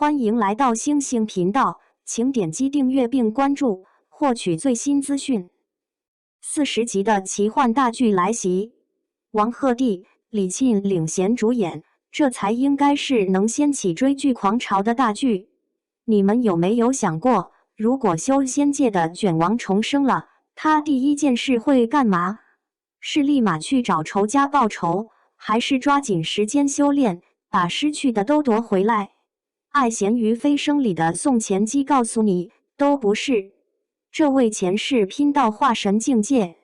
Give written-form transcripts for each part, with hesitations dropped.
欢迎来到星星频道，请点击订阅并关注，获取最新资讯。40集的奇幻大剧来袭，王鹤棣、李沁领衔主演，这才应该是能掀起追剧狂潮的大剧。你们有没有想过，如果修仙界的卷王重生了，他第一件事会干嘛？是立马去找仇家报仇，还是抓紧时间修炼，把失去的都夺回来？《爱咸鱼飞升》里的宋钱基告诉你，都不是。这位前世拼到化神境界，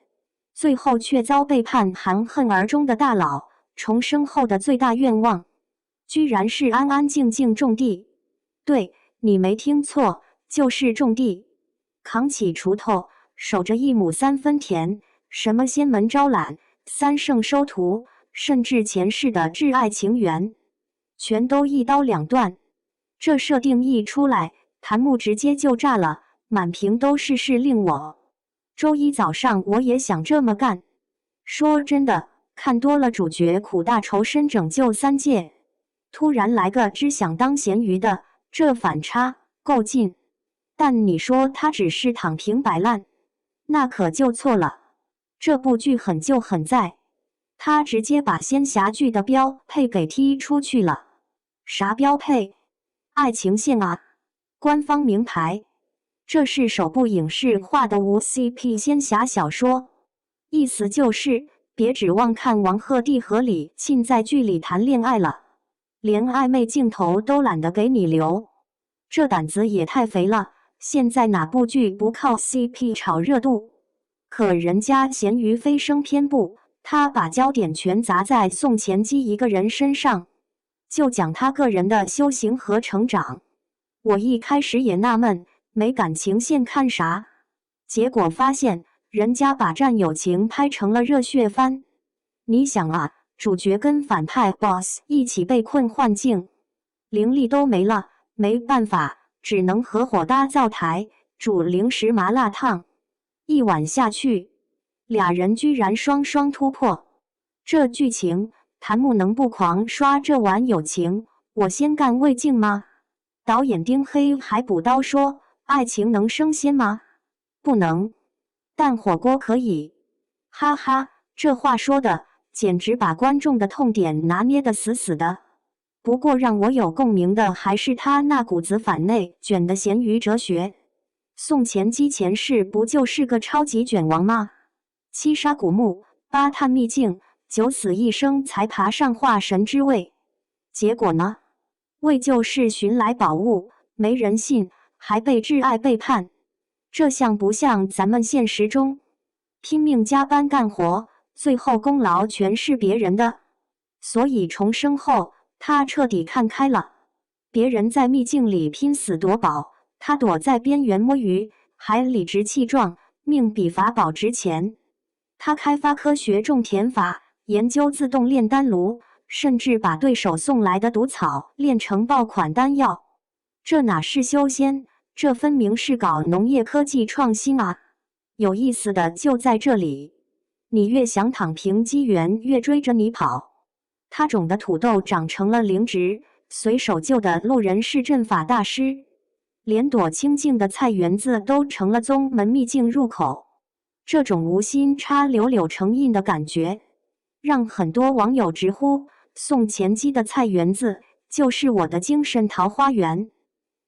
最后却遭背叛含恨而终的大佬，重生后的最大愿望，居然是安安静静种地。对，你没听错，就是种地，扛起锄头，守着一亩三分田，什么仙门招揽、三圣收徒，甚至前世的挚爱情缘，全都一刀两断。这设定一出来，弹幕直接就炸了，满屏都是令我。周一早上我也想这么干。说真的，看多了主角苦大仇深拯救三界，突然来个只想当咸鱼的，这反差够劲。但你说他只是躺平摆烂，那可就错了。这部剧狠就狠在，他直接把仙侠剧的标配给踢出去了。啥标配？爱情线啊，官方名牌。这是首部影视化的无 CP 仙侠小说，意思就是别指望看王鹤棣和李沁在剧里谈恋爱了，连暧昧镜头都懒得给你留，这胆子也太肥了。现在哪部剧不靠 CP 炒热度？可人家咸鱼飞升篇部，他把焦点全砸在宋钱基一个人身上，就讲他个人的修行和成长。我一开始也纳闷，没感情线看啥？结果发现人家把战友情拍成了热血番。你想啊，主角跟反派 BOSS 一起被困幻境，灵力都没了，没办法，只能合伙搭灶台煮零食麻辣烫。一晚下去，俩人居然双双突破。这剧情，弹幕能不狂刷这碗友情，我先干为敬吗？导演丁黑还补刀说，爱情能升仙吗？不能，但火锅可以。哈哈，这话说的简直把观众的痛点拿捏得死死的。不过让我有共鸣的还是他那股子反内卷的咸鱼哲学。宋钱基前世不就是个超级卷王吗？7杀古墓，8探秘境，9死一生才爬上化神之位。结果呢？为救世寻来宝物，没人信，还被挚爱背叛。这像不像咱们现实中拼命加班干活，最后功劳全是别人的？所以重生后，他彻底看开了。别人在秘境里拼死夺宝，他躲在边缘摸鱼，还理直气壮，命比法宝值钱。他开发科学种田法，研究自动炼丹炉，甚至把对手送来的毒草炼成爆款丹药。这哪是修仙，这分明是搞农业科技创新啊！有意思的就在这里，你越想躺平，机缘越追着你跑。他种的土豆长成了灵芝，随手救的路人是阵法大师，连躲清静的菜园子都成了宗门秘境入口。这种无心插柳柳成荫的感觉，让很多网友直呼宋钱基的菜园子就是我的精神桃花源。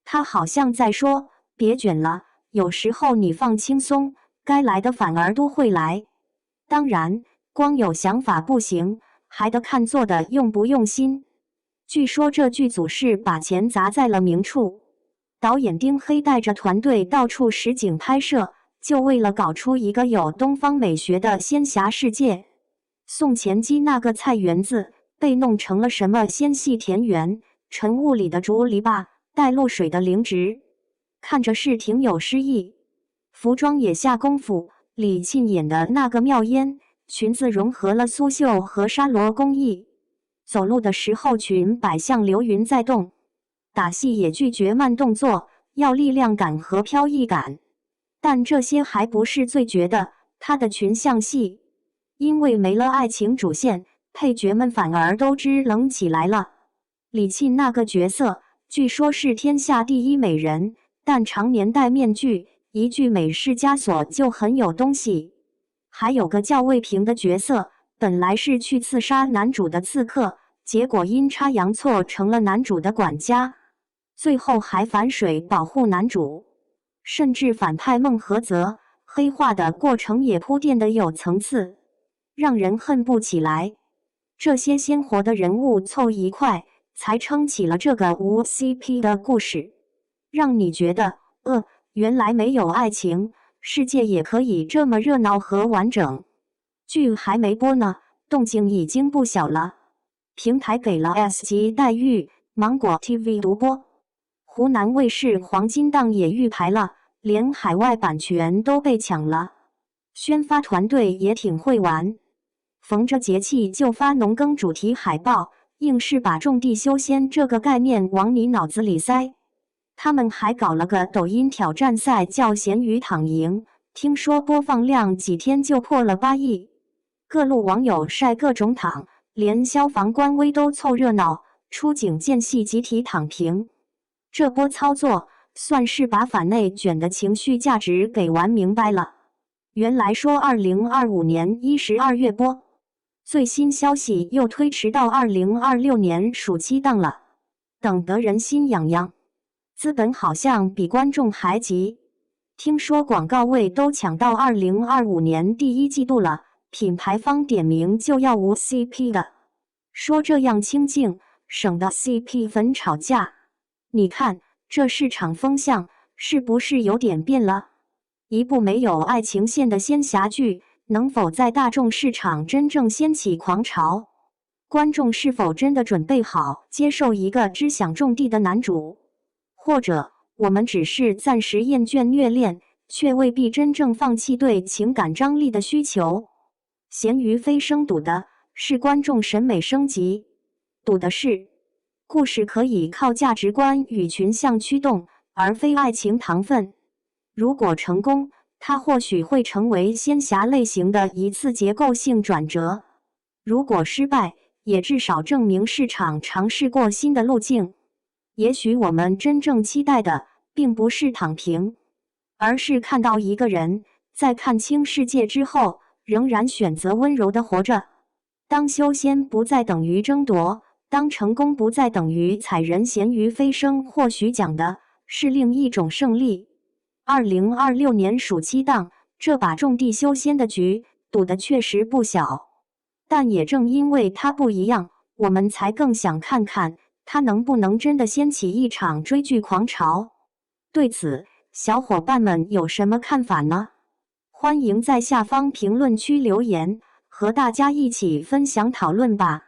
他好像在说，别卷了，有时候你放轻松，该来的反而都会来。当然，光有想法不行，还得看做的用不用心。据说这剧组是把钱砸在了明处，导演丁黑带着团队到处实景拍摄，就为了搞出一个有东方美学的仙侠世界。宋钱基那个菜园子被弄成了什么纤细田园，晨雾里的竹篱笆，带露水的灵芝，看着是挺有诗意。服装也下功夫，李沁演的那个妙烟裙子融合了苏绣和纱罗工艺，走路的时候裙摆像流云在动。打戏也拒绝慢动作，要力量感和飘逸感。但这些还不是最绝的，她的群像戏，因为没了爱情主线，配角们反而都支棱起来了。李沁那个角色据说是天下第一美人，但常年戴面具，一具美式枷锁就很有东西。还有个叫魏平的角色，本来是去刺杀男主的刺客，结果阴差阳错成了男主的管家，最后还反水保护男主。甚至反派孟和泽黑化的过程也铺垫得有层次，让人恨不起来。这些鲜活的人物凑一块，才撑起了这个无 CP 的故事，让你觉得，原来没有爱情，世界也可以这么热闹和完整。剧还没播呢，动静已经不小了。平台给了 S 级待遇，芒果 TV 独播，湖南卫视黄金档也预排了，连海外版权都被抢了。宣发团队也挺会玩，逢着节气就发农耕主题海报，硬是把种地修仙这个概念往你脑子里塞。他们还搞了个抖音挑战赛，叫咸鱼躺赢，听说播放量几天就破了8亿。各路网友晒各种躺，连消防官微都凑热闹，出警间隙集体躺平。这波操作算是把反内卷的情绪价值给玩明白了。原来说2025年12月播，最新消息又推迟到2026年暑期档了，等得人心痒痒。资本好像比观众还急，听说广告位都抢到2025年第1季度了，品牌方点名就要无 CP 的，说这样清静，省得 CP 粉吵架。你看这市场风向是不是有点变了？一部没有爱情线的仙侠剧，能否在大众市场真正掀起狂潮？观众是否真的准备好接受一个只想种地的男主？或者我们只是暂时厌倦虐恋，却未必真正放弃对情感张力的需求？咸鱼飞升赌的是观众审美升级，赌的是故事可以靠价值观与群像驱动，而非爱情糖分。如果成功，它或许会成为仙侠类型的一次结构性转折；如果失败，也至少证明市场尝试过新的路径。也许我们真正期待的，并不是躺平，而是看到一个人在看清世界之后，仍然选择温柔地活着。当修仙不再等于争夺，当成功不再等于踩人，咸鱼飞升或许讲的是另一种胜利。2026年暑期档，这把种地修仙的局赌的确实不小，但也正因为它不一样，我们才更想看看它能不能真的掀起一场追剧狂潮。对此，小伙伴们有什么看法呢？欢迎在下方评论区留言，和大家一起分享讨论吧。